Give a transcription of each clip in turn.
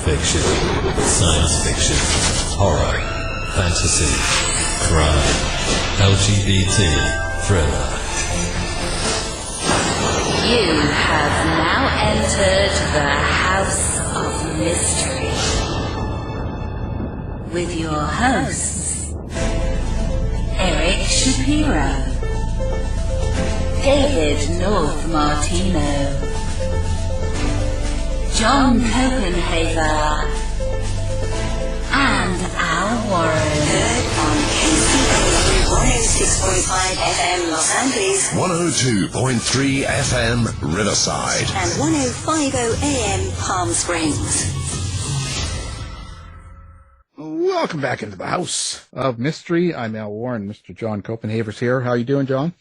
fiction, science fiction, horror, fantasy, crime, LGBT, thriller. You have now entered the House of Mystery with your hosts, Eric Shapiro, David North Martino, John Copenhaver, and Al Warren. Heard on KCAA 106.5 FM Los Angeles, 102.3 FM Riverside, and 105.0 AM Palm Springs. Welcome back into the House of Mystery. I'm Al Warren. Mr. John Copenhaver's here. How are you doing, John?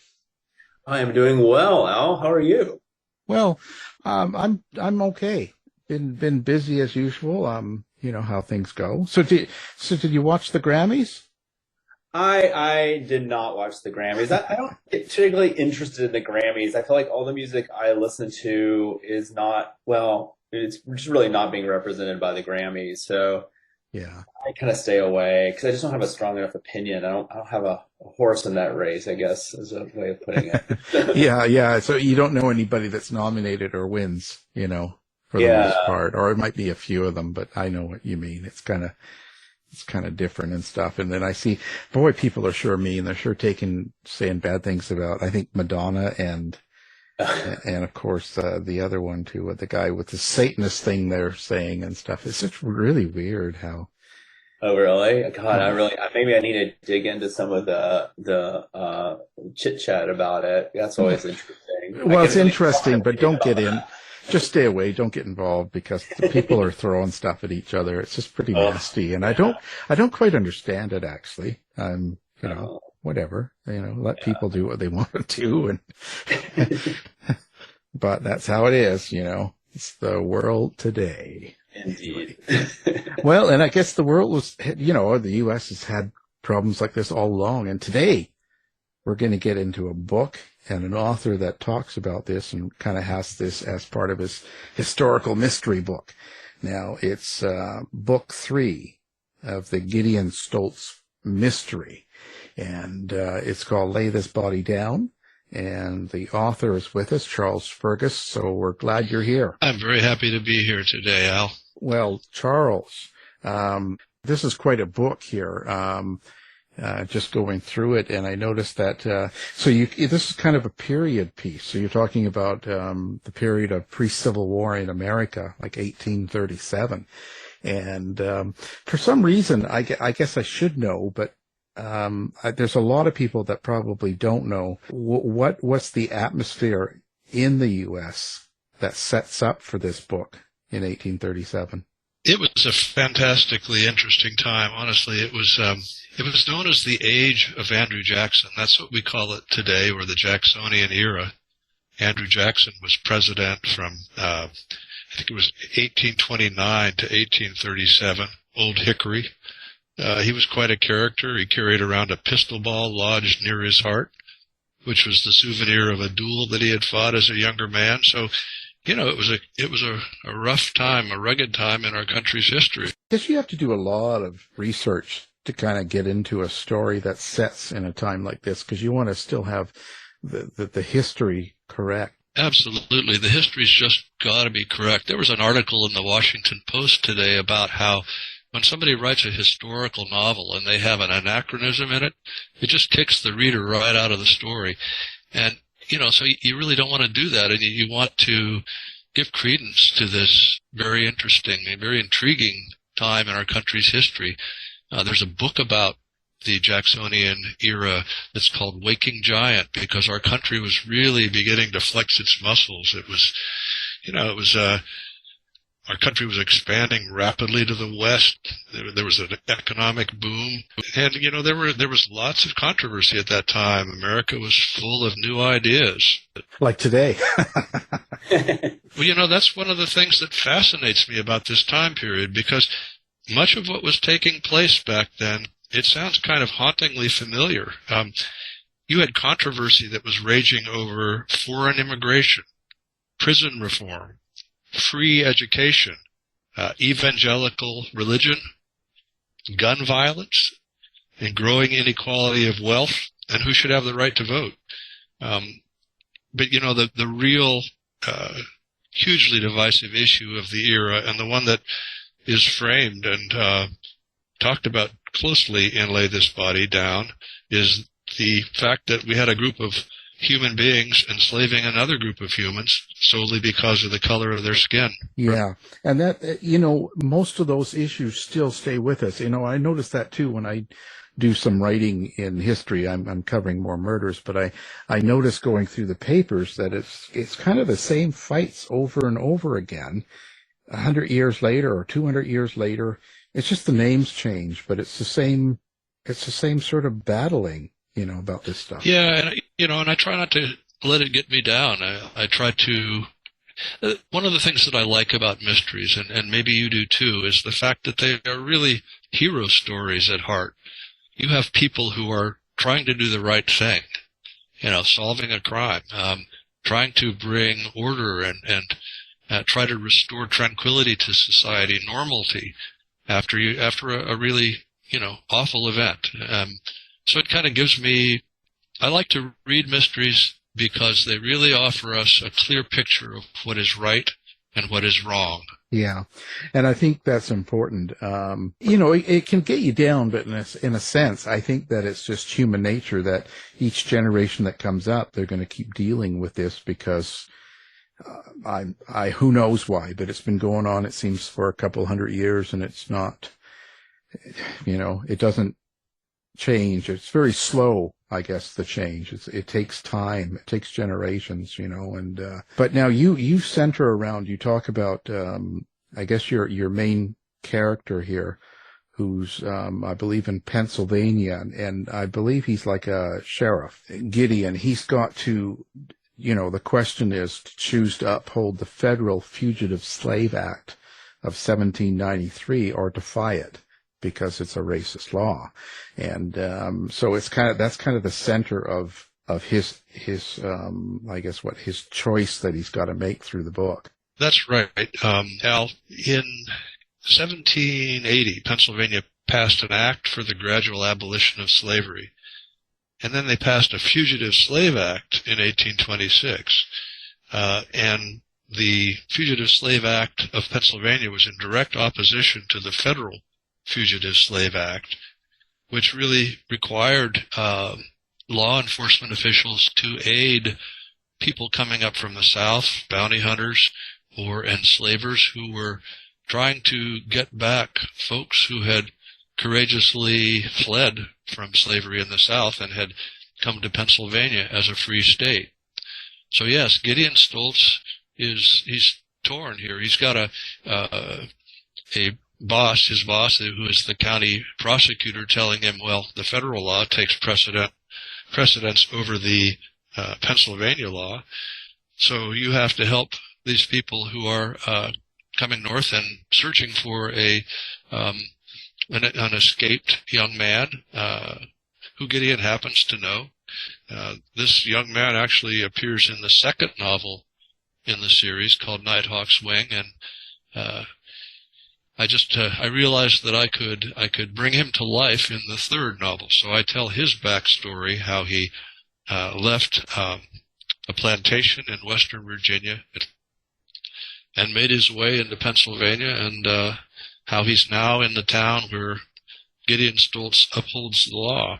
I am doing well, Al. How are you? Well, I'm okay. Been busy as usual. You know how things go. So did you watch the Grammys? I did not watch the Grammys. I don't get particularly interested in the Grammys. I feel like all the music I listen to is not, well, it's just really not being represented by the Grammys. So yeah, I kind of stay away because I just don't have a strong enough opinion. I don't have a horse in that race, I guess, is a way of putting it. yeah. So you don't know anybody that's nominated or wins, you know, for the most part, or it might be a few of them, but I know what you mean. It's kind of different and stuff. And then I see, boy, people are sure mean. They're sure saying bad things about, I think, Madonna and of course, the other one too, the guy with the Satanist thing they're saying and stuff. It's just really weird how. Oh, really? God, maybe I need to dig into some of the chit chat about it. That's always interesting. Well, it's interesting, but don't get in. Just stay away. Don't get involved because the people are throwing stuff at each other. It's just pretty nasty, and I don't quite understand it actually. Whatever, let people do what they want to do, and but that's how it is. It's the world today. Indeed. Well, and I guess the world was, the U.S. has had problems like this all along, and today we're going to get into a book and an author that talks about this and kind of has this as part of his historical mystery book. Now, it's book 3 of the Gideon Stoltz Mystery, and it's called Lay This Body Down, and the author is with us, Charles Fergus, so we're glad you're here. I'm very happy to be here today, Al. Well, Charles, this is quite a book here. Just going through it, and I noticed that, this is kind of a period piece. So you're talking about the period of pre-Civil War in America, like 1837. And for some reason, I guess I should know, but there's a lot of people that probably don't know what's the atmosphere in the U.S. that sets up for this book in 1837. It was a fantastically interesting time. Honestly, it was known as the Age of Andrew Jackson. That's what we call it today, or the Jacksonian era. Andrew Jackson was president from, I think it was 1829 to 1837, Old Hickory. He was quite a character. He carried around a pistol ball lodged near his heart, which was the souvenir of a duel that he had fought as a younger man. So, it was a rough time, a rugged time in our country's history. I guess you have to do a lot of research to kind of get into a story that sets in a time like this, because you want to still have the history correct. Absolutely. The history's just got to be correct. There was an article in the Washington Post today about how when somebody writes a historical novel and they have an anachronism in it, it just kicks the reader right out of the story. And so you really don't want to do that, and you want to give credence to this very interesting and very intriguing time in our country's history. There's a book about the Jacksonian era that's called Waking Giant, because our country was really beginning to flex its muscles. It was, our country was expanding rapidly to the west. There was an economic boom. And, there was lots of controversy at that time. America was full of new ideas. Like today. Well, that's one of the things that fascinates me about this time period, because much of what was taking place back then, it sounds kind of hauntingly familiar. You had controversy that was raging over foreign immigration, prison reform, free education, evangelical religion, gun violence, and growing inequality of wealth, and who should have the right to vote. But the real hugely divisive issue of the era, and the one that is framed and talked about closely in Lay This Body Down, is the fact that we had a group of human beings enslaving another group of humans solely because of the color of their skin. Yeah. And that, most of those issues still stay with us. I noticed that too when I do some writing in history. I'm covering more murders, but I noticed going through the papers that it's kind of the same fights over and over again. 100 years later or 200 years later, it's just the names change, but it's the same sort of battling, about this stuff. Yeah. And I try not to let it get me down. I try to, one of the things that I like about mysteries, and maybe you do too, is the fact that they are really hero stories at heart. You have people who are trying to do the right thing, solving a crime, trying to bring order and try to restore tranquility to society, normalcy after a really, awful event. So it kind of gives me, I like to read mysteries because they really offer us a clear picture of what is right and what is wrong. Yeah. And I think that's important. It can get you down, but in a sense, I think that it's just human nature that each generation that comes up, they're going to keep dealing with this because, who knows why, but it's been going on, it seems, for a couple hundred years, and it's not, it doesn't change. It's very slow, I guess, the change. It takes time. It takes generations, but now you center around, you talk about, I guess your main character here, who's, I believe in Pennsylvania, and I believe he's like a sheriff, Gideon. He's got to, the question is to choose to uphold the federal Fugitive Slave Act of 1793 or defy it, because it's a racist law. And so that's kind of the center of his I guess his choice that he's got to make through the book. That's right. Al, in 1780, Pennsylvania passed an act for the gradual abolition of slavery. And then they passed a Fugitive Slave Act in 1826. And the Fugitive Slave Act of Pennsylvania was in direct opposition to the federal Fugitive Slave Act, which really required law enforcement officials to aid people coming up from the South, bounty hunters or enslavers who were trying to get back folks who had courageously fled from slavery in the South and had come to Pennsylvania as a free state. So yes, Gideon Stoltz he's torn here. He's got a boss, his boss, who is the county prosecutor, telling him, well, the federal law takes precedence over the Pennsylvania law, so you have to help these people who are coming north and searching for an escaped young man who Gideon happens to know. This young man actually appears in the second novel in the series called Nighthawk's Wing, and I realized that I could bring him to life in the third novel. So I tell his backstory, how he left a plantation in Western Virginia and made his way into Pennsylvania, and how he's now in the town where Gideon Stoltz upholds the law.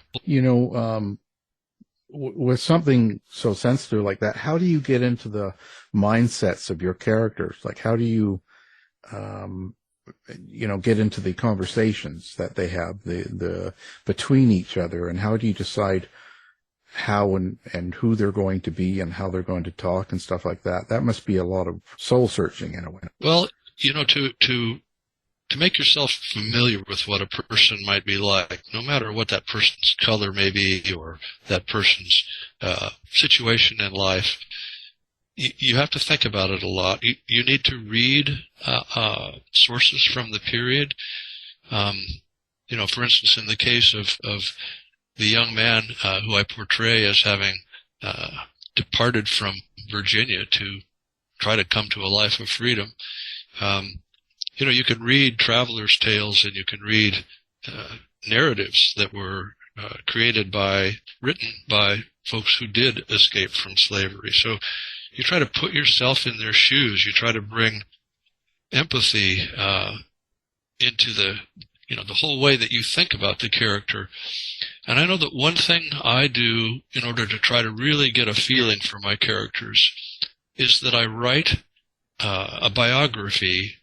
With something so sensitive like that, how do you get into the mindsets of your characters? Like, how do you get into the conversations that they have the between each other, and how do you decide how and who they're going to be and how they're going to talk and stuff like that? That must be a lot of soul searching in a way. Well, to make yourself familiar with what a person might be like, no matter what that person's color may be or that person's situation in life, you have to think about it a lot. You need to read sources from the period. For instance, in the case of the young man who I portray as having departed from Virginia to try to come to a life of freedom, You can read travelers' tales and you can read narratives that were written by folks who did escape from slavery. So you try to put yourself in their shoes. You try to bring empathy into the whole way that you think about the character. And I know that one thing I do in order to try to really get a feeling for my characters is that I write a biography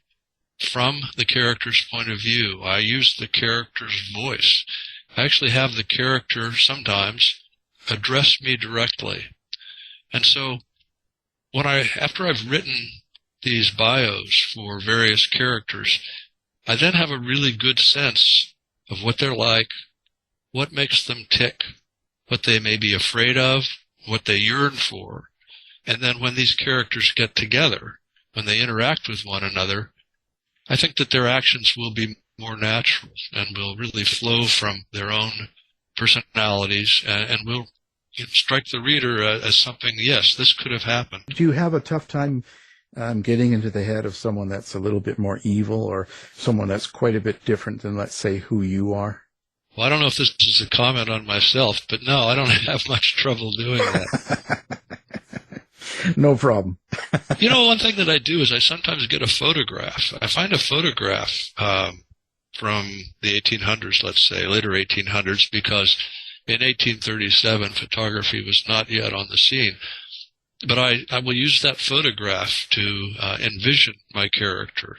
from the character's point of view. I use the character's voice. I actually have the character sometimes address me directly. And so after I've written these bios for various characters, I then have a really good sense of what they're like, what makes them tick, what they may be afraid of, what they yearn for. And then when these characters get together, when they interact with one another, I think that their actions will be more natural and will really flow from their own personalities and will strike the reader as something, yes, this could have happened. Do you have a tough time getting into the head of someone that's a little bit more evil or someone that's quite a bit different than, let's say, who you are? Well, I don't know if this is a comment on myself, but no, I don't have much trouble doing that. No problem. One thing that I do is I sometimes get a photograph. I find a photograph from the 1800s, let's say, later 1800s, because in 1837, photography was not yet on the scene. But I will use that photograph to envision my character.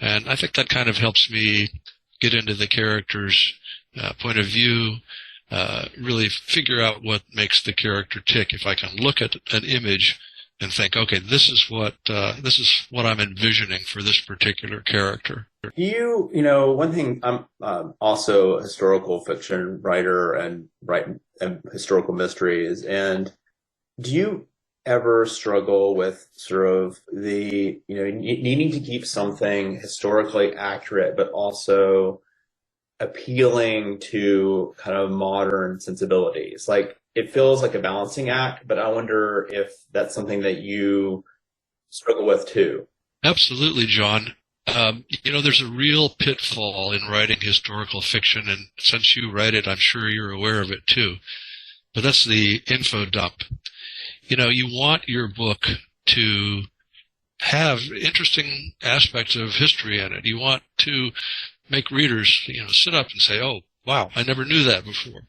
And I think that kind of helps me get into the character's point of view, really figure out what makes the character tick. If I can look at an image and think, okay, this is what I'm envisioning for this particular character. One thing, I'm also a historical fiction writer and write historical mysteries. And do you ever struggle with sort of the, needing to keep something historically accurate, but also appealing to kind of modern sensibilities? Like, it feels like a balancing act, but I wonder if that's something that you struggle with too. Absolutely, John. There's a real pitfall in writing historical fiction, and since you write it, I'm sure you're aware of it too. But that's the info dump. You want your book to have interesting aspects of history in it. You want to make readers, sit up and say, oh, wow, I never knew that before.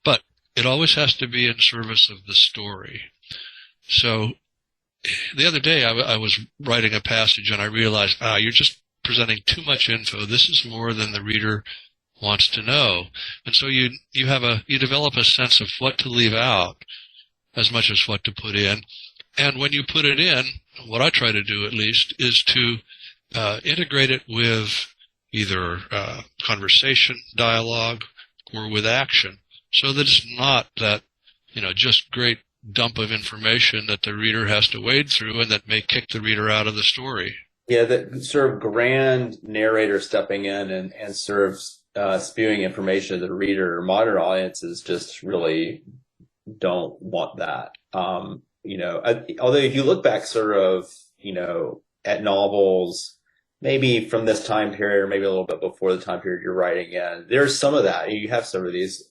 But it always has to be in service of the story. So the other day I was writing a passage and I realized, you're just presenting too much info. This is more than the reader wants to know. And so you develop a sense of what to leave out as much as what to put in. And when you put it in, what I try to do at least is to integrate it with either conversation, dialogue, or with action, so that it's not that, just great dump of information that the reader has to wade through and that may kick the reader out of the story. Yeah, that sort of grand narrator stepping in and sort of spewing information to the reader. Modern audiences just really don't want that. Although if you look back sort of, at novels, maybe from this time period or maybe a little bit before the time period you're writing in, there's some of that. You have some of these,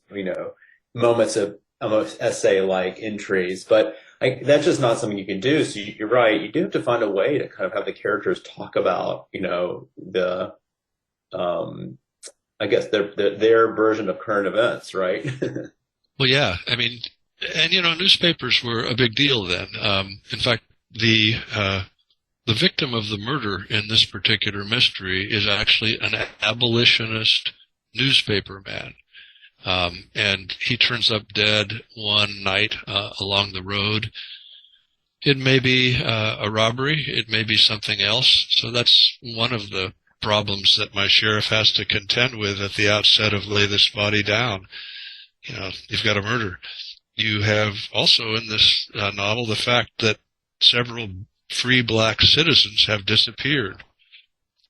moments of almost essay-like entries, but that's just not something you can do. So you're right. You do have to find a way to kind of have the characters talk about, the, I guess their version of current events, right? Well, yeah. I mean, and newspapers were a big deal then. In fact, the victim of the murder in this particular mystery is actually an abolitionist newspaper man. And he turns up dead one night along the road. It may be a robbery. It may be something else. So that's one of the problems that my sheriff has to contend with at the outset of Lay This Body Down. You've got a murder. You have also in this novel the fact that several free black citizens have disappeared.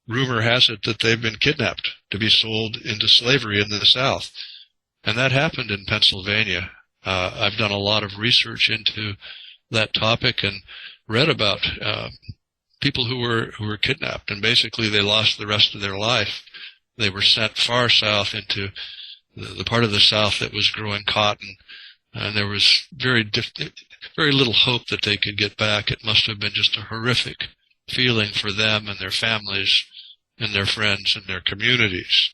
Rumor has it that they've been kidnapped to be sold into slavery in the South. And that happened in Pennsylvania. I've done a lot of research into that topic and read about people who were kidnapped, and basically they lost the rest of their life. They were sent far south into the part of the South that was growing cotton, and there was very little hope that they could get back. It must have been just a horrific feeling for them and their families and their friends and their communities.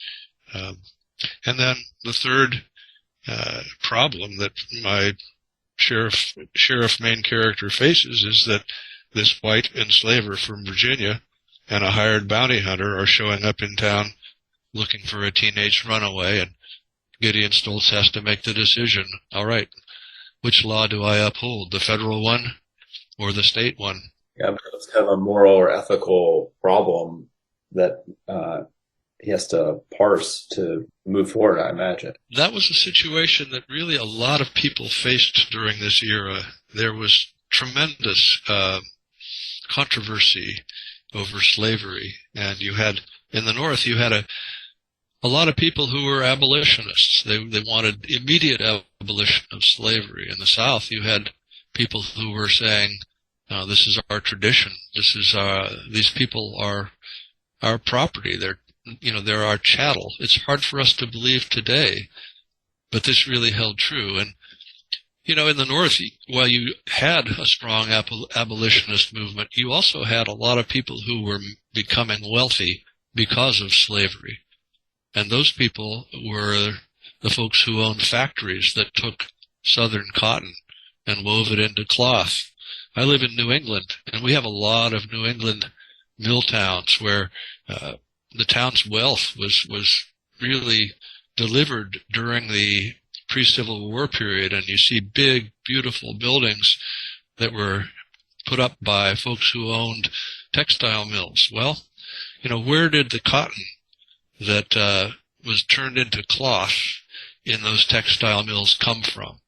And then the third problem that my sheriff main character faces is that this white enslaver from Virginia and a hired bounty hunter are showing up in town looking for a teenage runaway, and Gideon Stoltz has to make the decision, all right, which law do I uphold, the federal one or the state one? Yeah, it's kind of a moral or ethical problem that he has to parse to move forward, I imagine. That was a situation that really a lot of people faced during this era. There was tremendous controversy over slavery, and you had, in the North, you had a lot of people who were abolitionists. They wanted immediate abolition of slavery. In the South, you had people who were saying, this is our tradition. These people are our property. They're our chattel. It's hard for us to believe today, but this really held true. And, in the North, while you had a strong abolitionist movement, you also had a lot of people who were becoming wealthy because of slavery. And those people were the folks who owned factories that took southern cotton and wove it into cloth. I live in New England, and we have a lot of New England mill towns where the town's wealth was really delivered during the pre-Civil War period, and you see big, beautiful buildings that were put up by folks who owned textile mills. Well, where did the cotton that was turned into cloth in those textile mills come from?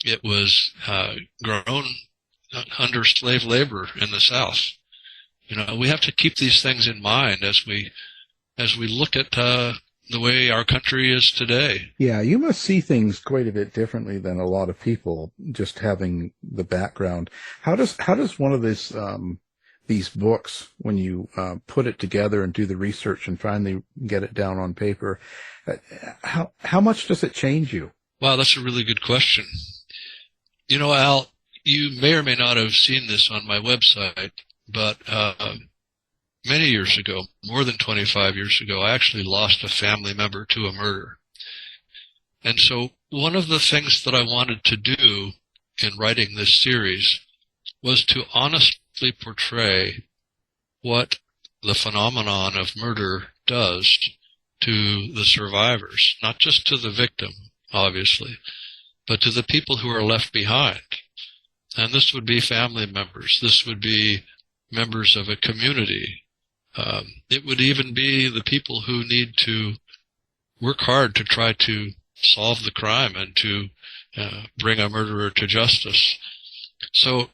It was grown under slave labor in the South. We have to keep these things in mind as we look at the way our country is today. Yeah, you must see things quite a bit differently than a lot of people just having the background. How does one of these books, when you put it together and do the research and finally get it down on paper, how much does it change you? Wow, that's a really good question. Al, you may or may not have seen this on my website, but many years ago, more than 25 years ago, I actually lost a family member to a murder. And so one of the things that I wanted to do in writing this series was to honestly portray what the phenomenon of murder does to the survivors, not just to the victim, obviously, but to the people who are left behind. And this would be family members. This would be members of a community. It would even be the people who need to work hard to try to solve the crime and to bring a murderer to justice. So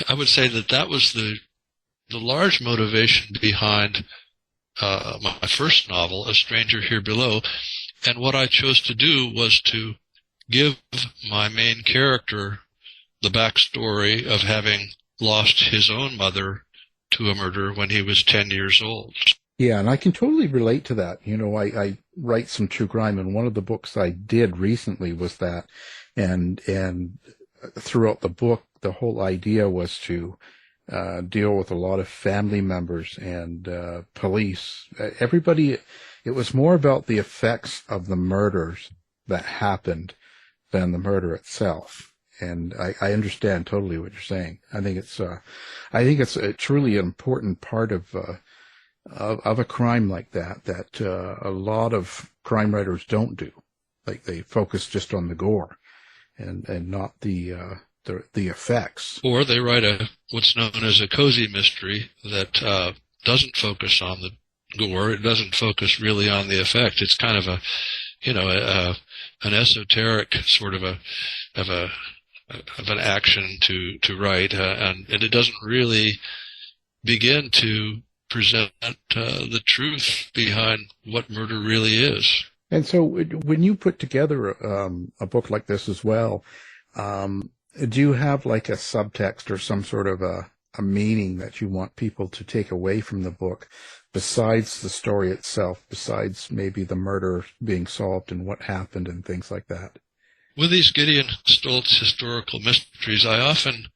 I would say that was the large motivation behind my first novel, A Stranger Here Below. And what I chose to do was to give my main character the backstory of having lost his own mother to a murder when he was 10 years old. Yeah, and I can totally relate to that. I write some true crime, and one of the books I did recently was that. And throughout the book, the whole idea was to deal with a lot of family members and police. Everybody, it was more about the effects of the murders that happened than the murder itself. And I understand totally what you're saying. I think it's a truly important part of a crime like that a lot of crime writers don't do. Like, they focus just on the gore and not the effects. Or they write what's known as a cozy mystery that doesn't focus on the gore. It doesn't focus really on the effect. It's kind of an esoteric sort of an action to write, and it doesn't really begin to present the truth behind what murder really is. And so when you put together a book like this as well, do you have like a subtext or some sort of a a meaning that you want people to take away from the book besides the story itself, besides maybe the murder being solved and what happened and things like that? With these Gideon Stoltz historical mysteries, I often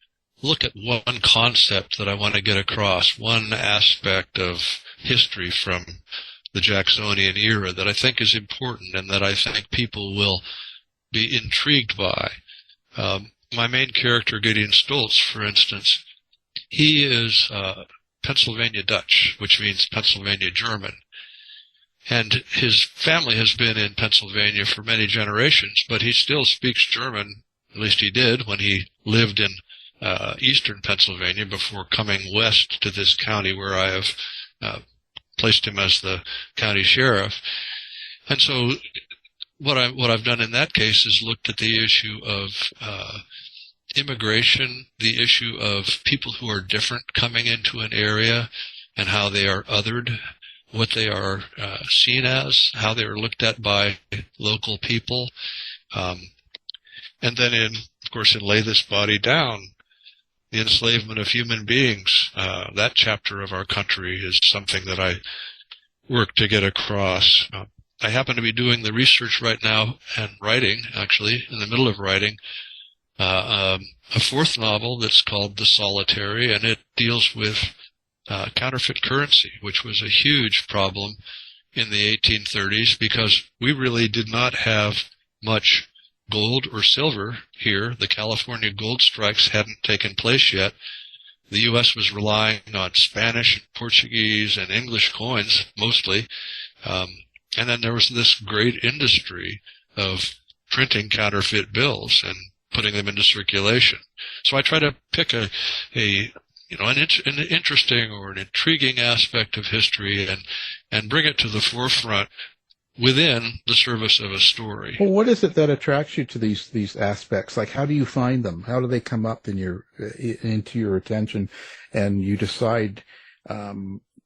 look at one concept that I want to get across, one aspect of history from the Jacksonian era that I think is important and that I think people will be intrigued by. My main character, Gideon Stoltz, for instance, he is Pennsylvania Dutch, which means Pennsylvania German. And his family has been in Pennsylvania for many generations, but he still speaks German, at least he did when he lived in eastern Pennsylvania before coming west to this county where I have placed him as the county sheriff. And so what I've done in that case is looked at the issue of immigration, the issue of people who are different coming into an area and how they are othered, what they are seen as, how they are looked at by local people. And then, of course, in Lay This Body Down, the enslavement of human beings. That chapter of our country is something that I work to get across. I happen to be doing the research right now and writing, actually, in the middle of writing, a fourth novel that's called The Solitary, and it deals with counterfeit currency, which was a huge problem in the 1830s because we really did not have much gold or silver here. The California gold strikes hadn't taken place yet. The U.S. was relying on Spanish, Portuguese, and English coins mostly. And then there was this great industry of printing counterfeit bills and putting them into circulation. So I try to pick an interesting or an intriguing aspect of history and bring it to the forefront within the service of a story. Well, what is it that attracts you to these aspects? Like, how do you find them? How do they come up into your attention, and you decide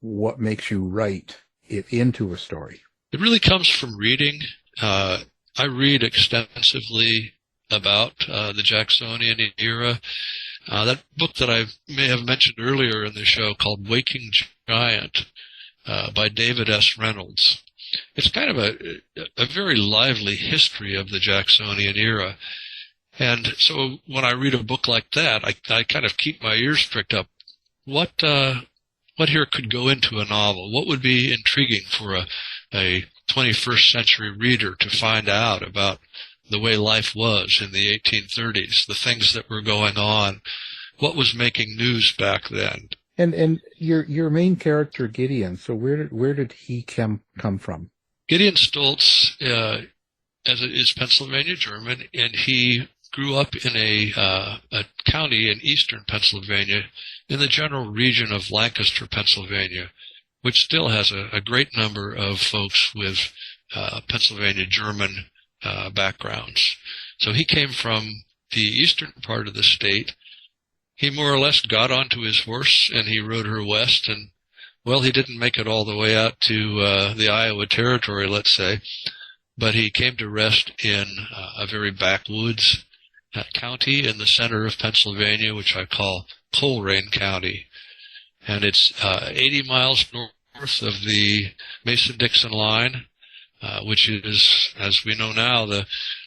what makes you write it into a story? It really comes from reading. I read extensively about the Jacksonian era. That book that I may have mentioned earlier in the show called Waking Giant by David S. Reynolds. It's kind of a very lively history of the Jacksonian era. And so when I read a book like that, I kind of keep my ears pricked up. What here could go into a novel? What would be intriguing for a 21st century reader to find out about the way life was in the 1830s, the things that were going on, what was making news back then? And your main character, Gideon, so where did he come from? Gideon Stoltz is Pennsylvania German, and he grew up in a county in eastern Pennsylvania in the general region of Lancaster, Pennsylvania, which still has a great number of folks with Pennsylvania German backgrounds. So he came from the eastern part of the state. He more or less got onto his horse and he rode her west, and well, he didn't make it all the way out to the Iowa Territory, let's say, but he came to rest in a very backwoods county in the center of Pennsylvania, which I call Colerain County. And it's 80 miles north of the Mason-Dixon line, which is, as we know now, the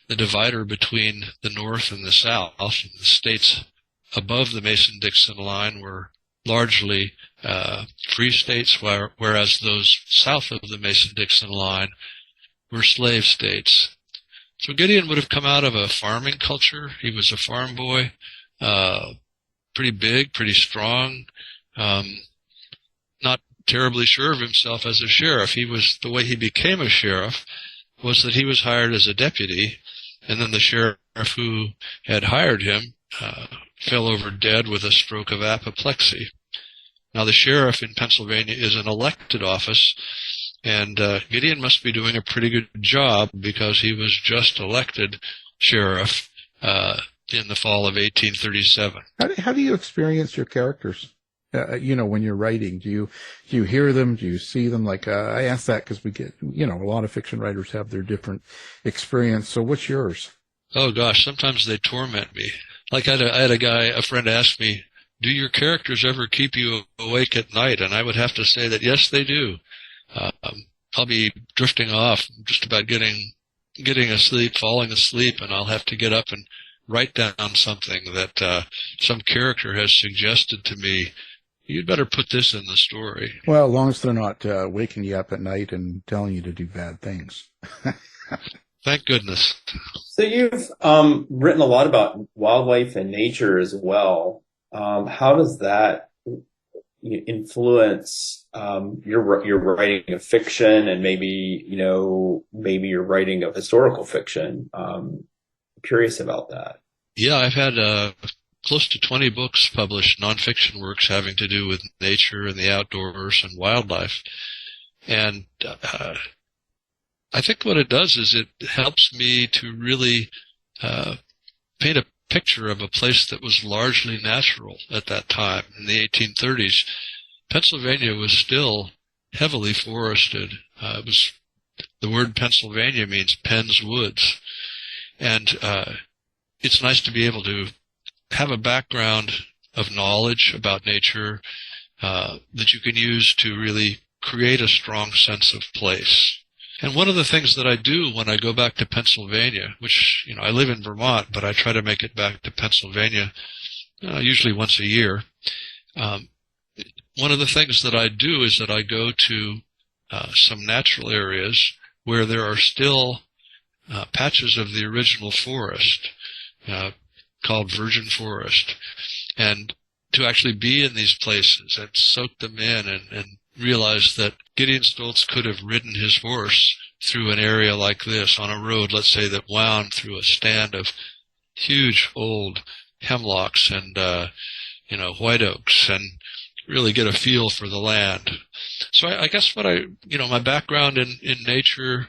divider between the North and the South. And the states above the Mason-Dixon line were largely free states, whereas those south of the Mason-Dixon line were slave states. So Gideon would have come out of a farming culture. He was a farm boy, pretty big, pretty strong, not terribly sure of himself as a sheriff. The way he became a sheriff was that he was hired as a deputy, and then the sheriff who had hired him fell over dead with a stroke of apoplexy. Now, the sheriff in Pennsylvania is an elected office, and Gideon must be doing a pretty good job because he was just elected sheriff in the fall of 1837. How do you experience your characters? When you're writing, do you hear them? Do you see them? Like, I ask that because we get, a lot of fiction writers have their different experience. So what's yours? Oh gosh, sometimes they torment me. Like I had a friend ask me do your characters ever keep you awake at night? And I would have to say that yes, they do. I'll be drifting off, just about getting asleep, falling asleep, and I'll have to get up and write down something that some character has suggested to me. You'd better put this in the story. Well, as long as they're not waking you up at night and telling you to do bad things. Thank goodness. So you've written a lot about wildlife and nature as well. How does that influence your writing of fiction, and maybe your writing of historical fiction? Curious about that. Yeah, I've had close to 20 books published, nonfiction works having to do with nature and the outdoors and wildlife. And I think what it does is it helps me to really paint a picture of a place that was largely natural at that time. In the 1830s, Pennsylvania was still heavily forested. The word Pennsylvania means Penn's Woods. And it's nice to be able to have a background of knowledge about nature that you can use to really create a strong sense of place. And one of the things that I do when I go back to Pennsylvania, which, I live in Vermont, but I try to make it back to Pennsylvania usually once a year. One of the things that I do is that I go to some natural areas where there are still patches of the original forest called virgin forest, and to actually be in these places and soak them in and realize that Gideon Stoltz could have ridden his horse through an area like this on a road, let's say, that wound through a stand of huge old hemlocks and white oaks, and really get a feel for the land. So I guess what my background in nature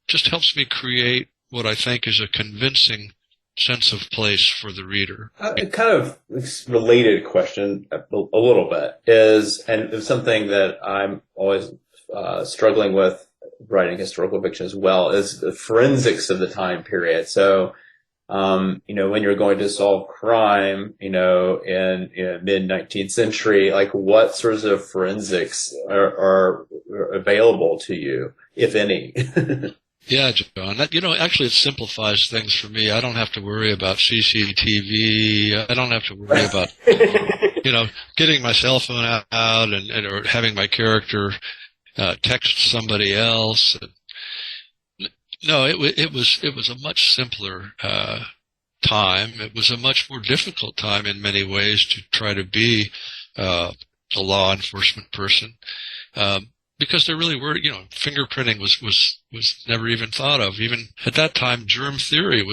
just helps me create what I think is a convincing sense of place for the reader. Kind of related question a little bit is, and it's something that I'm always struggling with writing historical fiction as well, is the forensics of the time period. So, when you're going to solve crime, in mid-19th century, like what sorts of forensics are available to you, if any? Yeah, John. Actually, it simplifies things for me. I don't have to worry about CCTV. I don't have to worry about, getting my cell phone out or having my character text somebody else. No, it was a much simpler time. It was a much more difficult time in many ways to try to be a law enforcement person. Because there really were, fingerprinting was never even thought of. Even at that time, germ theory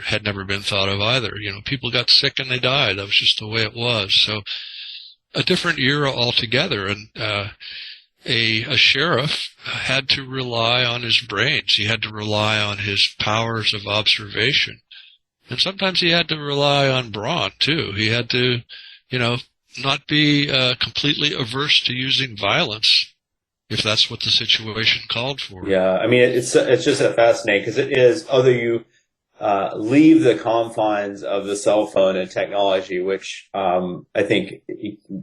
had never been thought of either. People got sick and they died. That was just the way it was. So a different era altogether. And a sheriff had to rely on his brains. He had to rely on his powers of observation. And sometimes he had to rely on brawn too. He had to, not be completely averse to using violence, if that's what the situation called for. Yeah, I mean, it's just fascinating because it is, although you leave the confines of the cell phone and technology, which I think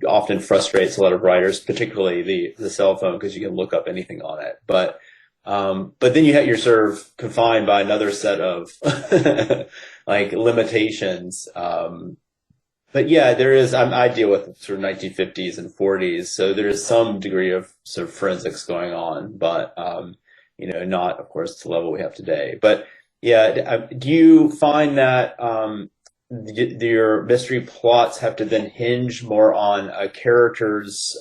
often frustrates a lot of writers, particularly the cell phone, because you can look up anything on it. But then you're sort of confined by another set of like limitations. But yeah, there is. I deal with sort of 1950s and 40s, so there is some degree of sort of forensics going on, but not, of course, to the level we have today. But yeah, do you find that your mystery plots have to then hinge more on a character's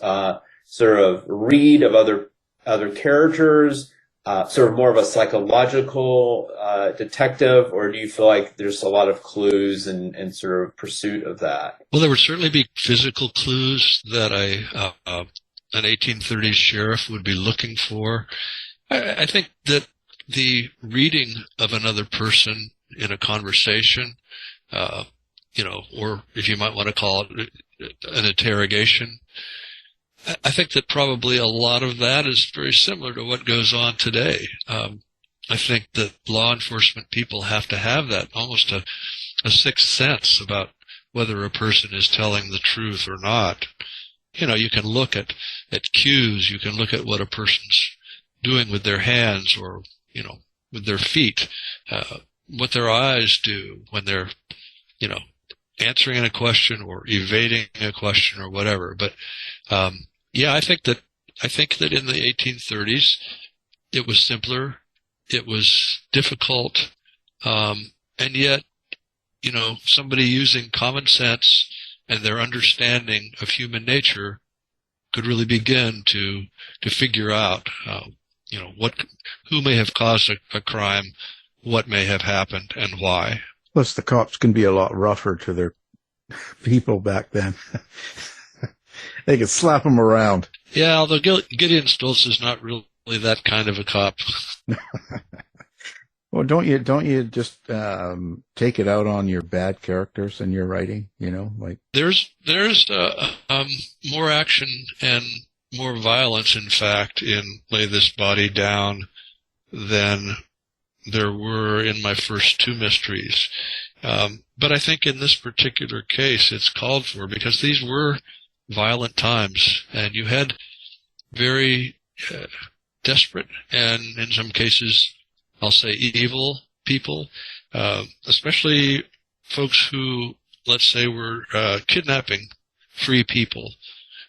sort of read of other characters, sort of more of a psychological detective, or do you feel like there's a lot of clues and sort of pursuit of that? Well, there would certainly be physical clues that an 1830s sheriff would be looking for. I think that the reading of another person in a conversation, or if you might want to call it an interrogation, I think that probably a lot of that is very similar to what goes on today. I think that law enforcement people have to have that, almost a sixth sense about whether a person is telling the truth or not. You can look at cues. You can look at what a person's doing with their hands or, with their feet, what their eyes do when they're, answering a question or evading a question or whatever. But, I think that in the 1830s, it was simpler. It was difficult. And yet, somebody using common sense and their understanding of human nature could really begin to figure out, who may have caused a crime, what may have happened, and why. Plus, the cops can be a lot rougher to their people back then. They could slap them around. Yeah, although Gideon Stoltz is not really that kind of a cop. Well, don't you just take it out on your bad characters in your writing? There's more action and more violence, in fact, in Lay This Body Down than there were in my first two mysteries. But I think in this particular case, it's called for because these were violent times, and you had very desperate and, in some cases, I'll say evil people, especially folks who, let's say, were kidnapping free people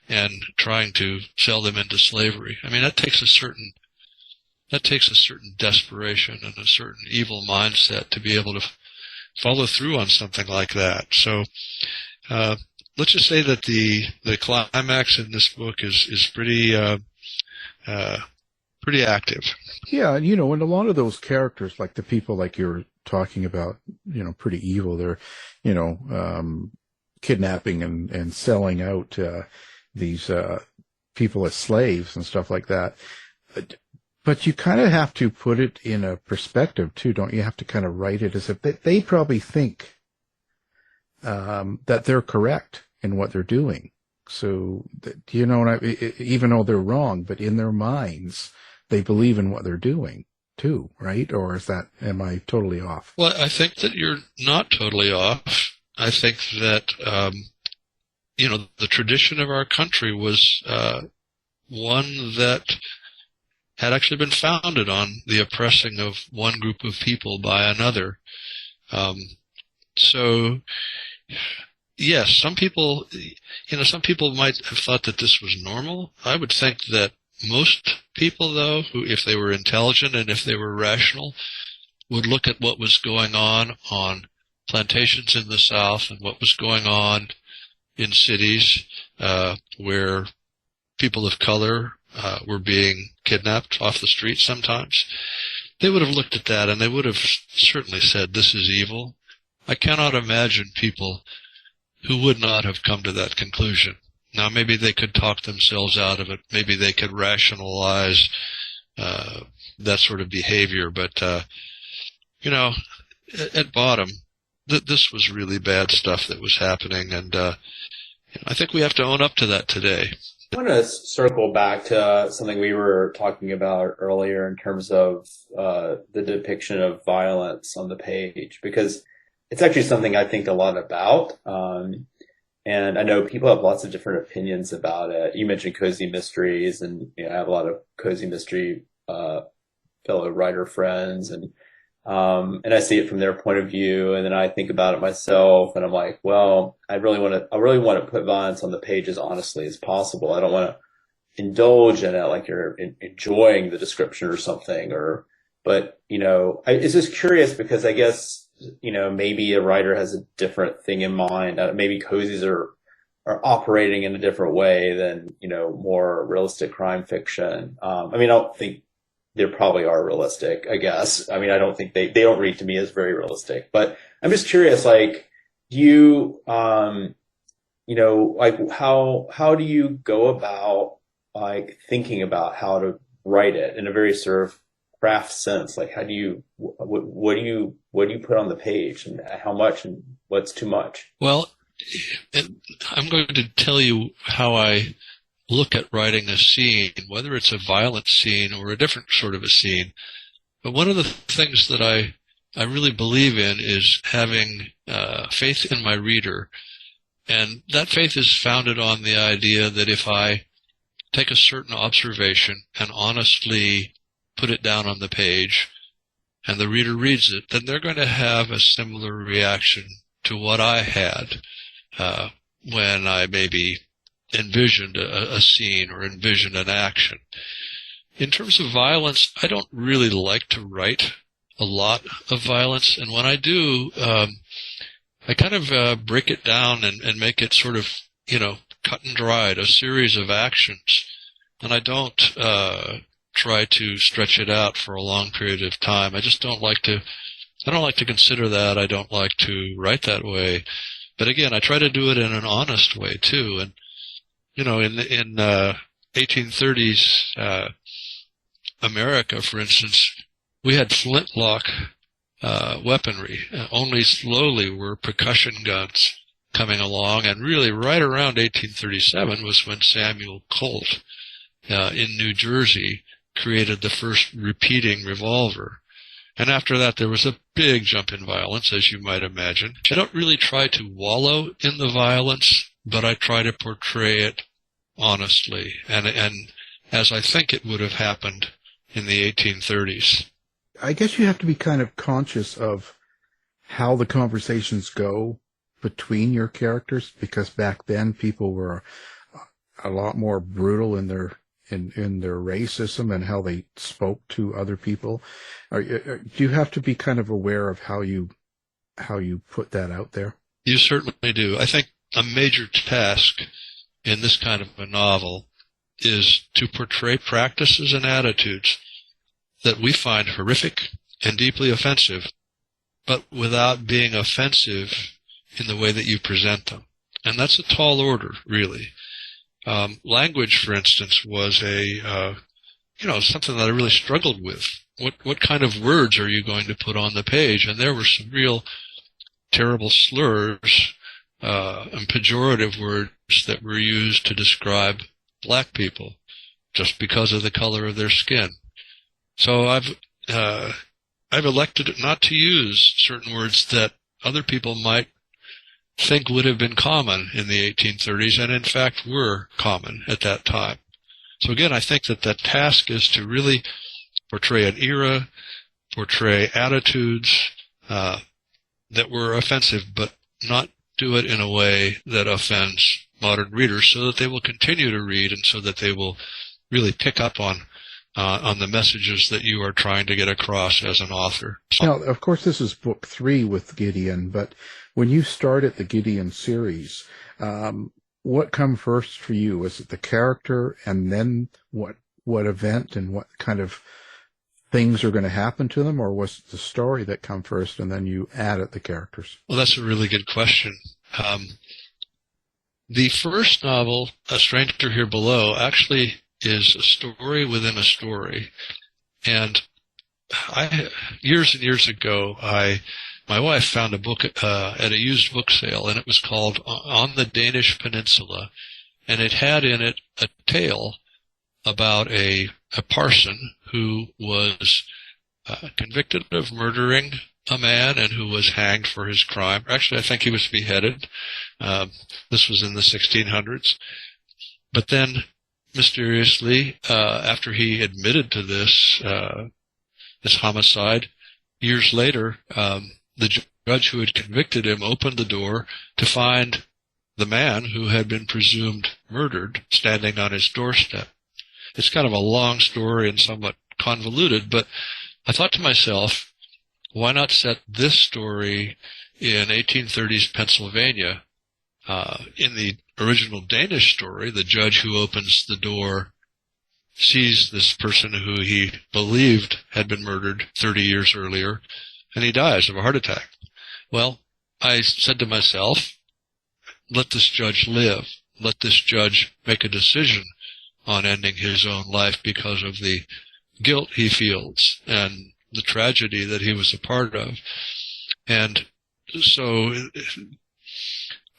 and trying to sell them into slavery. I mean, that takes a certain desperation and a certain evil mindset to be able to follow through on something like that. So, let's just say that the climax in this book is pretty active. Yeah, and and a lot of those characters, like the people like you're talking about, pretty evil. They're, kidnapping and selling out these people as slaves and stuff like that. But you kind of have to put it in a perspective too, don't you? Have to kind of write it as if they probably think that they're correct in what they're doing. So, even though they're wrong, but in their minds, they believe in what they're doing too, right? Or am I totally off? Well, I think that you're not totally off. I think that, the tradition of our country was one that had actually been founded on the oppressing of one group of people by another. So, yes, some people might have thought that this was normal. I would think that most people, though, who, if they were intelligent and if they were rational, would look at what was going on plantations in the South and what was going on in cities where people of color were being kidnapped off the street sometimes. They would have looked at that and they would have certainly said, this is evil. I cannot imagine people who would not have come to that conclusion. Now, maybe they could talk themselves out of it. Maybe they could rationalize that sort of behavior. But, at bottom, this was really bad stuff that was happening. And I think we have to own up to that today. I want to circle back to something we were talking about earlier in terms of the depiction of violence on the page, because it's actually something I think a lot about. And I know people have lots of different opinions about it. You mentioned cozy mysteries, and I have a lot of cozy mystery fellow writer friends, and I see it from their point of view, and then I think about it myself, and I'm like, well, I really want to put violence on the page as honestly as possible. I don't want to indulge in it like you're enjoying the description or something, but it's just curious because I guess, maybe a writer has a different thing in mind. Maybe cozies are operating in a different way than, more realistic crime fiction. I don't think they probably are realistic, I guess. I don't think they don't read to me as very realistic, but I'm just curious, like, do you, like how do you go about like thinking about how to write it in a very sort of craft sense? Like, how do you, what do you put on the page, and how much, and what's too much? Well, I'm going to tell you how I look at writing a scene, whether it's a violent scene or a different sort of a scene. But one of the things that I really believe in is having faith in my reader And that faith is founded on the idea that if I take a certain observation and honestly put it down on the page, and the reader reads it, then they're going to have a similar reaction to what I had when I maybe envisioned a scene or envisioned an action. In terms of violence, I don't really like to write a lot of violence, and when I do, I kind of break it down and make it sort of, cut and dried, a series of actions, and I don't try to stretch it out for a long period of time. I don't like to consider that. I don't like to write that way. But again, I try to do it in an honest way too. And in 1830s America, for instance, we had flintlock weaponry. Only slowly were percussion guns coming along, and really right around 1837 was when Samuel Colt in New Jersey created the first repeating revolver. And after that, there was a big jump in violence, as you might imagine. I don't really try to wallow in the violence, but I try to portray it honestly, and as I think it would have happened in the 1830s. I guess you have to be kind of conscious of how the conversations go between your characters, because back then people were a lot more brutal in their racism and how they spoke to other people. Do you have to be kind of aware of how you put that out there? You certainly do. I think a major task in this kind of a novel is to portray practices and attitudes that we find horrific and deeply offensive, but without being offensive in the way that you present them. And that's a tall order, really. Language, for instance, was something that I really struggled with. What kind of words are you going to put on the page? And there were some real terrible slurs and pejorative words that were used to describe black people just because of the color of their skin. So I've elected not to use certain words that other people might think would have been common in the 1830s, and in fact were common at that time. So again, I think that task is to really portray an era, portray attitudes that were offensive, but not do it in a way that offends modern readers, so that they will continue to read and so that they will really pick up on the messages that you are trying to get across as an author. Now, of course, this is book 3 with Gideon, but when you started the Gideon series, what come first for you? Was it the character, and then what event and what kind of things are going to happen to them, or was it the story that come first and then you added the characters? Well, that's a really good question. The first novel, A Stranger Here Below, actually is a story within a story. And years and years ago, my wife found a book at a used book sale, and it was called On the Danish Peninsula, and it had in it a tale about a parson who was convicted of murdering a man and who was hanged for his crime. Actually, I think he was beheaded. This was in the 1600s. But then, mysteriously, after he admitted to this homicide, years later, the judge who had convicted him opened the door to find the man who had been presumed murdered standing on his doorstep. It's kind of a long story and somewhat convoluted, but I thought to myself, why not set this story in 1830s Pennsylvania? In the original Danish story, the judge who opens the door sees this person who he believed had been murdered 30 years earlier, and he dies of a heart attack. Well, I said to myself, let this judge live. Let this judge make a decision on ending his own life because of the guilt he feels and the tragedy that he was a part of. And so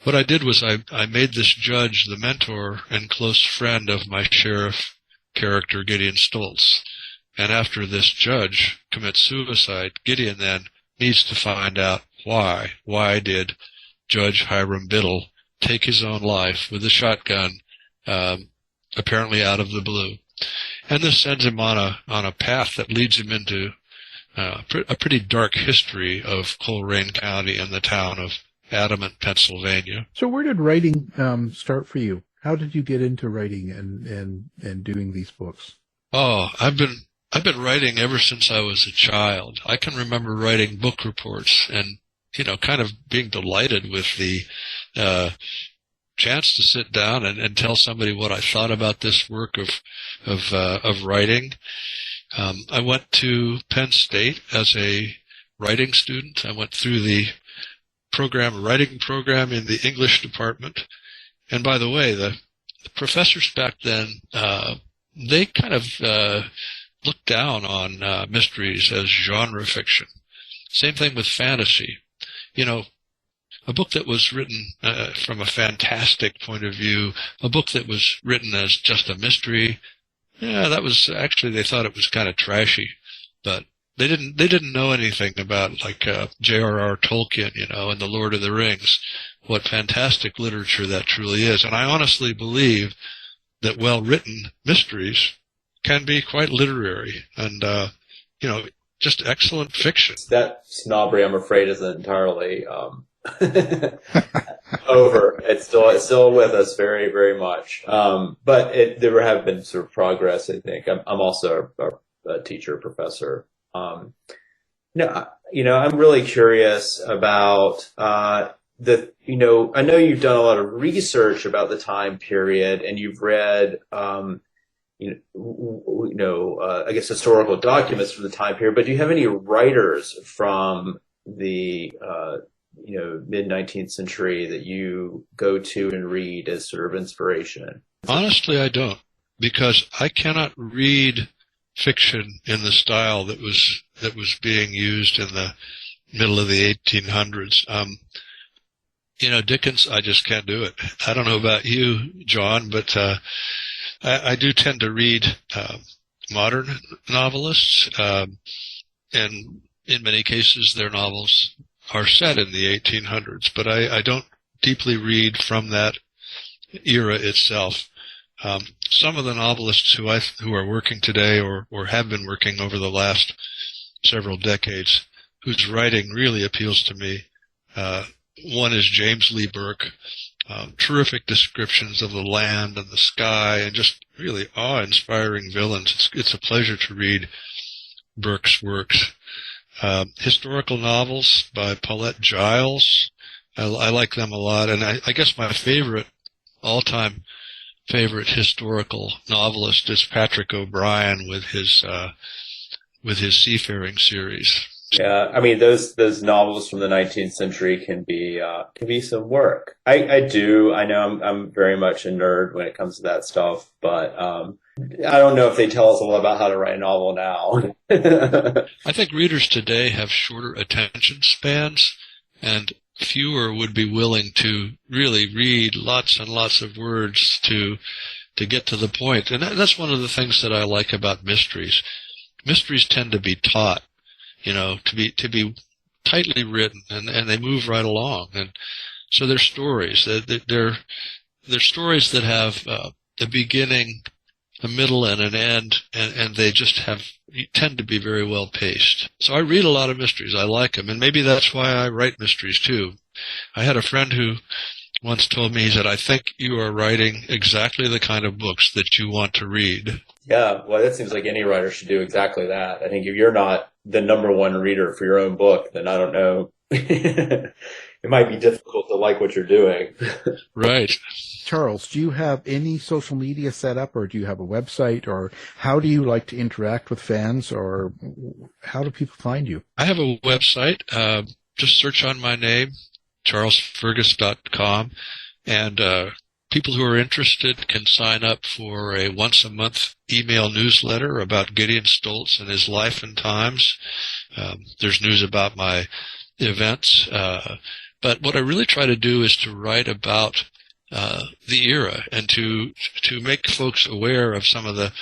what I did was I made this judge the mentor and close friend of my sheriff character, Gideon Stoltz. And after this judge commits suicide, Gideon then needs to find out why. Why did Judge Hiram Biddle take his own life with a shotgun, apparently out of the blue. And this sends him on a path that leads him into a pretty dark history of Coleraine County and the town of Adamant, Pennsylvania. So where did writing start for you? How did you get into writing and doing these books? Oh, I've been writing ever since I was a child. I can remember writing book reports and, kind of being delighted with the chance to sit down and tell somebody what I thought about this work of writing. I went to Penn State as a writing student. I went through the writing program in the English department. And by the way, the professors back then, they kind of looked down on mysteries as genre fiction. Same thing with fantasy. A book that was written from a fantastic point of view, a book that was written as just a mystery, that was actually, they thought it was kind of trashy. But they didn't know anything about like J.R.R. Tolkien, and the Lord of the Rings, what fantastic literature that truly is. And I honestly believe that well-written mysteries can be quite literary and, just excellent fiction. That snobbery, I'm afraid, isn't entirely over. It's still with us very, very much. But there have been sort of progress, I think. I'm also a teacher, professor. I'm really curious about I know you've done a lot of research about the time period, and you've read, I guess historical documents from the time period. But do you have any writers from the mid-19th century that you go to and read as sort of inspiration? Honestly, I don't, because I cannot read fiction in the style that was being used in the middle of the 1800s. Dickens, I just can't do it. I don't know about you, John, but I do tend to read modern novelists, and in many cases their novels are set in the 1800s, but I don't deeply read from that era itself. Some of the novelists who are working today or have been working over the last several decades, whose writing really appeals to me, one is James Lee Burke. Terrific descriptions of the land and the sky and just really awe-inspiring villains. It's a pleasure to read Burke's works. Historical novels by Paulette Giles. I like them a lot. And I guess my all-time favorite historical novelist is Patrick O'Brian with his Seafaring series. Yeah, I mean those novels from the 19th century can be some work. I know I'm very much a nerd when it comes to that stuff, but I don't know if they tell us a lot about how to write a novel now. I think readers today have shorter attention spans, and fewer would be willing to really read lots and lots of words to get to the point. And that's one of the things that I like about mysteries. Mysteries tend to be taught. To be tightly written, and they move right along. And so they're stories. They're stories that have a beginning, a middle, and an end, and they just tend to be very well paced. So I read a lot of mysteries. I like them, and maybe that's why I write mysteries too. I had a friend who once told me, he said, "I think you are writing exactly the kind of books that you want to read." Yeah, well, that seems like any writer should do exactly that. I think if you're not the number one reader for your own book, then I don't know. It might be difficult to like what you're doing. Right. Charles, do you have any social media set up, or do you have a website, or how do you like to interact with fans, or how do people find you? I have a website. Just search on my name, charlesfergus.com, and people who are interested can sign up for a once-a-month email newsletter about Gideon Stoltz and his life and times. There's news about my events. But what I really try to do is to write about the era and to make folks aware of some of the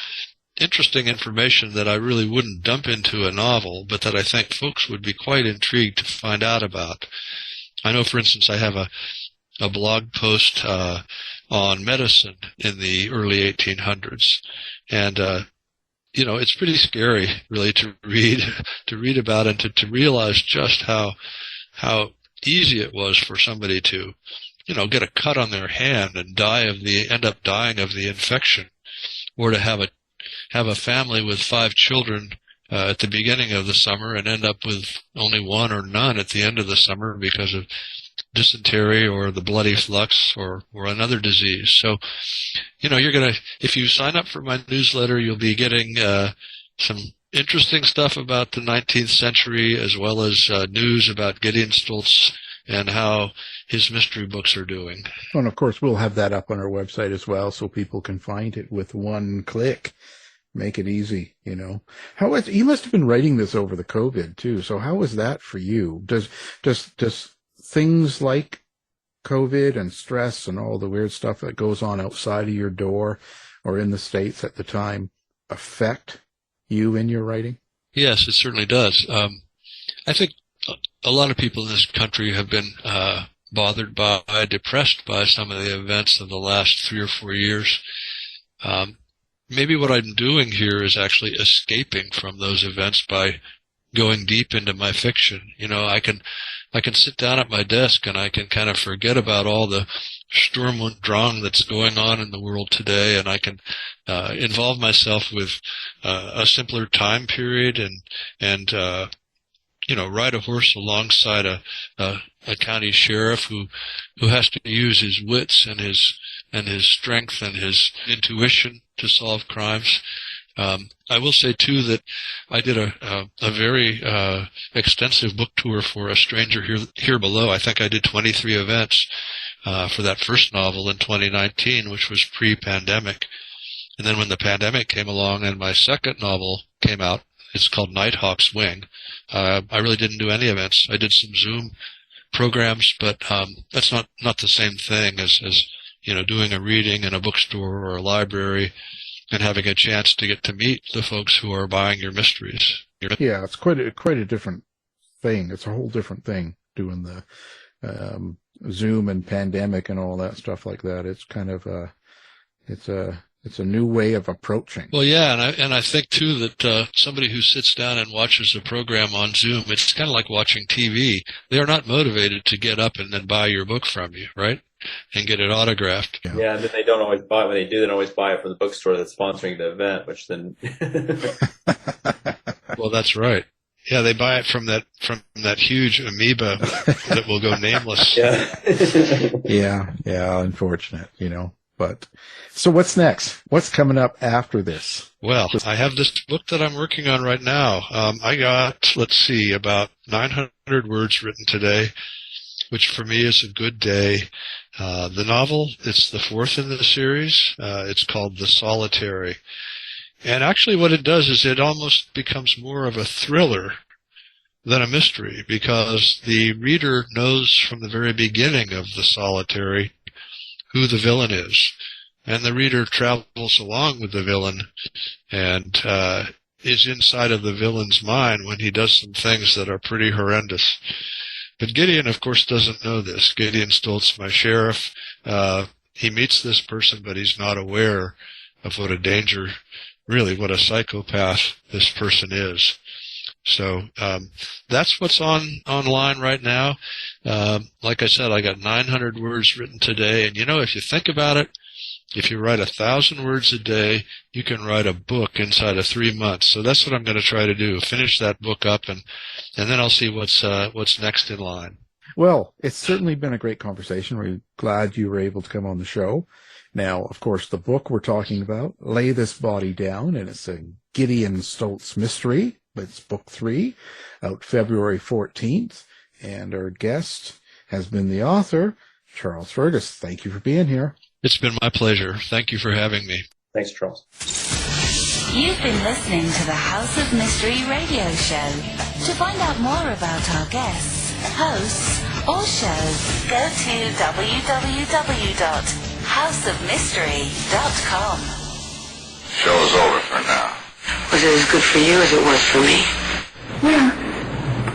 interesting information that I really wouldn't dump into a novel, but that I think folks would be quite intrigued to find out about. I know, for instance, I have a a blog post on medicine in the early 1800s, and it's pretty scary, really, to read about it and to realize just how easy it was for somebody to, get a cut on their hand and end up dying of the infection, or to have a family with 5 children at the beginning of the summer and end up with only 1 or none at the end of the summer because of dysentery or the bloody flux or another disease. So, if you sign up for my newsletter, you'll be getting some interesting stuff about the 19th century, as well as news about Gideon Stoltz and how his mystery books are doing. And of course, we'll have that up on our website as well, so people can find it with one click. Make it easy, you must have been writing this over the COVID too. So how was that for you? Does things like COVID and stress and all the weird stuff that goes on outside of your door or in the States at the time affect you in your writing? Yes, it certainly does. I think a lot of people in this country have been bothered by, depressed by some of the events of the last 3 or 4 years. Maybe what I'm doing here is actually escaping from those events by going deep into my fiction. I can sit down at my desk and I can kind of forget about all the Sturm und Drang that's going on in the world today, and I can involve myself with a simpler time period and ride a horse alongside a county sheriff who has to use his wits and his strength and his intuition to solve crimes. I will say, too, that I did a very extensive book tour for A Stranger Here Below. I think I did 23 events for that first novel in 2019, which was pre-pandemic. And then when the pandemic came along and my second novel came out, it's called Nighthawk's Wing, I really didn't do any events. I did some Zoom programs, but that's not the same thing as doing a reading in a bookstore or a library and having a chance to get to meet the folks who are buying your mysteries. Yeah, it's quite a different thing. It's a whole different thing doing the Zoom and pandemic and all that stuff like that. It's kind of it's a new way of approaching. Well, yeah, and I think too that somebody who sits down and watches a program on Zoom, it's kind of like watching TV. They are not motivated to get up and then buy your book from you, right? And get it autographed. Yeah, and then they don't always buy it. When they do, they don't always buy it from the bookstore that's sponsoring the event, which then... Well, that's right. Yeah, they buy it from that huge amoeba that will go nameless. Yeah. Yeah, unfortunate, But so what's next? What's coming up after this? Well, I have this book that I'm working on right now. I got, about 900 words written today, which for me is a good day. The novel, it's the 4th in the series. It's called The Solitary. And actually what it does is it almost becomes more of a thriller than a mystery, because the reader knows from the very beginning of The Solitary who the villain is. And the reader travels along with the villain and is inside of the villain's mind when he does some things that are pretty horrendous. But Gideon, of course, doesn't know this. Gideon Stoltz, my sheriff, he meets this person, but he's not aware of what a psychopath this person is. So that's what's online right now. Like I said, I got 900 words written today. And, if you think about it, if you write 1,000 words a day, you can write a book inside of 3 months. So that's what I'm going to try to do, finish that book up, and then I'll see what's next in line. Well, it's certainly been a great conversation. We're glad you were able to come on the show. Now, of course, the book we're talking about, Lay This Body Down, and it's a Gideon Stoltz Mystery. It's book 3, out February 14th. And our guest has been the author, Charles Fergus. Thank you for being here. It's been my pleasure. Thank you for having me. Thanks, Charles. You've been listening to the House of Mystery radio show. To find out more about our guests, hosts, or shows, go to www.houseofmystery.com. Show's over for now. Was it as good for you as it was for me? Well,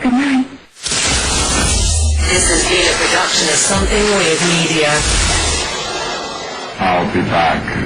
good night. This has been a production of Something Weird Media. I'll be back.